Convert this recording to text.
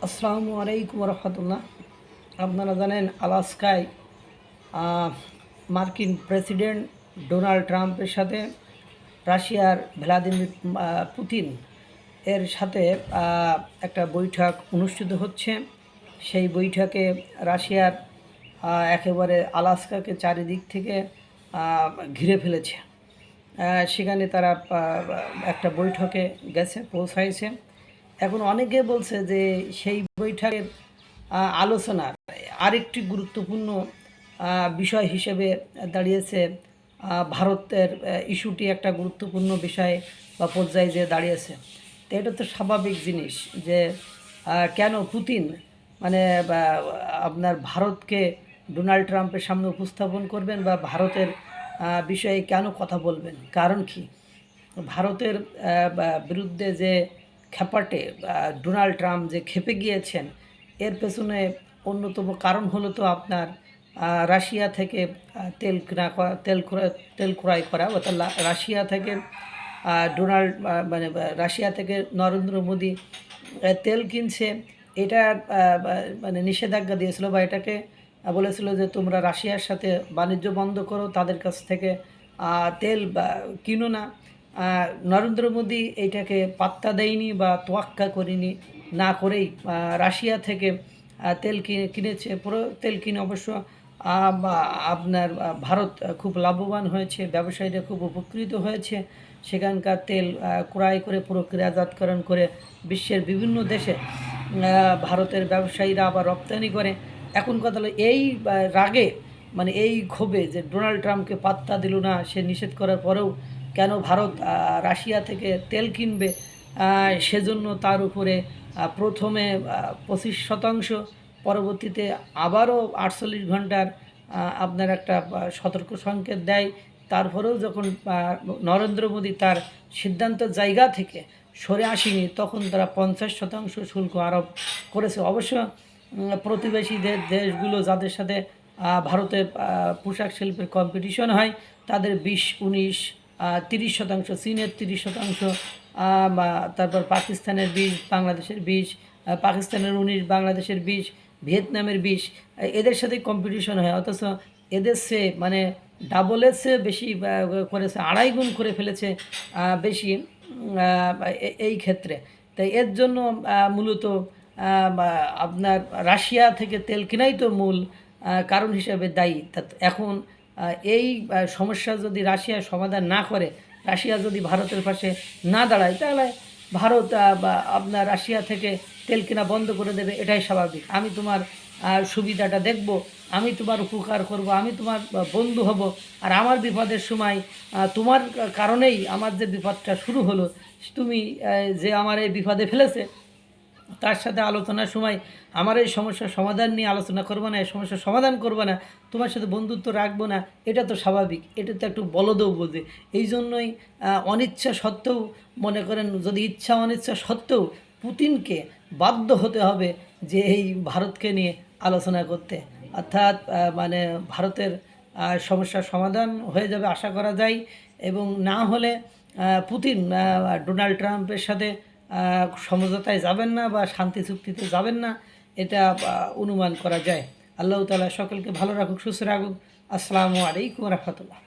আসসালামু আলাইকুম রহমতুল্লাহ। আপনারা জানেন আলাস্কায় মার্কিন প্রেসিডেন্ট ডোনাল্ড ট্রাম্পের সাথে রাশিয়ার ভ্লাদিমির পুতিন এর সাথে একটা বৈঠক অনুষ্ঠিত হচ্ছে। সেই বৈঠকে রাশিয়ার একেবারে আলাস্কাকে চারিদিক থেকে ঘিরে ফেলেছে। সেখানে তারা একটা বৈঠকে পৌঁছাইছে। এখন অনেকে বলছে যে সেই বৈঠকের আলোচনার আরেকটি গুরুত্বপূর্ণ বিষয় হিসেবে দাঁড়িয়েছে ভারতের ইস্যুটি একটা গুরুত্বপূর্ণ বিষয় বা পর্যায়ে যে দাঁড়িয়েছে। তো এটা তো স্বাভাবিক জিনিস যে কেন পুতিন মানে আপনার ভারতকে ডোনাল্ড ট্রাম্পের সামনে উপস্থাপন করবেন বা ভারতের বিষয়ে কেন কথা বলবেন, কারণ কি? ভারতের বিরুদ্ধে যে ক্ষেপাটে ডোনাল্ড ট্রাম্প যে খেপে গিয়েছেন, এর পেছনে অন্যতম কারণ হলো তো আপনার রাশিয়া থেকে তেল কেনা তেল ক্রয় করা, অর্থাৎ রাশিয়া থেকে ডোনাল্ড মানে রাশিয়া থেকে নরেন্দ্র মোদী তেল কিনছে। এটা মানে নিষেধাজ্ঞা দিয়েছিল বা এটাকে বলেছিল যে তোমরা রাশিয়ার সাথে বাণিজ্য বন্ধ করো, তাদের কাছ থেকে তেল কিনো না। নরেন্দ্র মোদী এইটাকে পাত্তা দেয়নি বা তোয়াক্কা করেনি, না করেই রাশিয়া থেকে তেল কিনেছে। পুরো তেল কিনে অবশ্য আপনার ভারত খুব লাভবান হয়েছে, ব্যবসায়ীরা খুব উপকৃত হয়েছে। সেখানকার তেল ক্রয় করে প্রক্রিয়াজাতকরণ করে বিশ্বের বিভিন্ন দেশে ভারতের ব্যবসায়ীরা আবার রপ্তানি করে। এখন কথা হলো এই রাগে মানে এই ক্ষোভে যে ডোনাল্ড ট্রাম্পকে পাত্তা দিল না, সে নিষেধ করার পরেও কেন ভারত রাশিয়া থেকে তেল কিনবে, সেজন্য তার উপরে প্রথমে 25%, পরবর্তীতে আবারও 48 ঘন্টার আপনার একটা সতর্ক সংকেত দেয়। তারপরেও যখন নরেন্দ্র মোদী তার সিদ্ধান্তের জায়গা থেকে সরে আসেনি, তখন তারা 50% শুল্ক আরোপ করেছে। অবশ্য প্রতিবেশী দেশগুলো যাদের সাথে ভারতের পোশাক শিল্পের কম্পিটিশন হয়, তাদের 20, 19, 30%, চীনের 30%, তারপর পাকিস্তানের 20, বাংলাদেশের 20, পাকিস্তানের 19, বাংলাদেশের 20, ভিয়েতনামের 20, এদের সাথে কম্পিটিশন হয়। অথচ এদের সে মানে ডাবলের চেয়ে বেশি করেছে, 2.5 গুণ করে ফেলেছে বেশি এই ক্ষেত্রে। তাই এর জন্য মূলত আপনার রাশিয়া থেকে তেল কেনাই তো মূল কারণ হিসেবে দায়ী। তা এখন এই সমস্যা যদি রাশিয়া সমাধান না করে, রাশিয়া যদি ভারতের পাশে না দাঁড়ায়, তাহলে ভারত আপনার রাশিয়া থেকে তেল কেনা বন্ধ করে দেবে। এটাই স্বাভাবিক। আমি তোমার সুবিধাটা দেখব, আমি তোমার উপকার করব, আমি তোমার বন্ধু হব, আর আমার বিপদের সময় তোমার কারণেই আমার যে বিপদটা শুরু হলো, তুমি যে আমার এই বিপদে ফেলেছে তার সাথে আলোচনার সময় আমার এই সমস্যার সমাধান নিয়ে আলোচনা করবো না, এই সমস্যার সমাধান করবো না, তোমার সাথে বন্ধুত্ব রাখবো না। এটা তো স্বাভাবিক, এটা তো একটু বলদেও বোঝে। এই জন্যই অনিচ্ছা সত্ত্বেও, মনে করেন যদি ইচ্ছা অনিচ্ছা সত্ত্বেও পুতিনকে বাধ্য হতে হবে যে এই ভারতকে নিয়ে আলোচনা করতে। অর্থাৎ মানে ভারতের সমস্যার সমাধান হয়ে যাবে আশা করা যায়। এবং না হলে পুতিন ডোনাল্ড ট্রাম্পের সাথে সমঝোতায় যাবেন না বা শান্তি চুক্তিতে যাবেন না, এটা অনুমান করা যায়। আল্লাহ তাআলা সকলকে ভালো রাখুক, সুস্থ রাখুক। আসসালামু আলাইকুম রহমতুল্লাহ।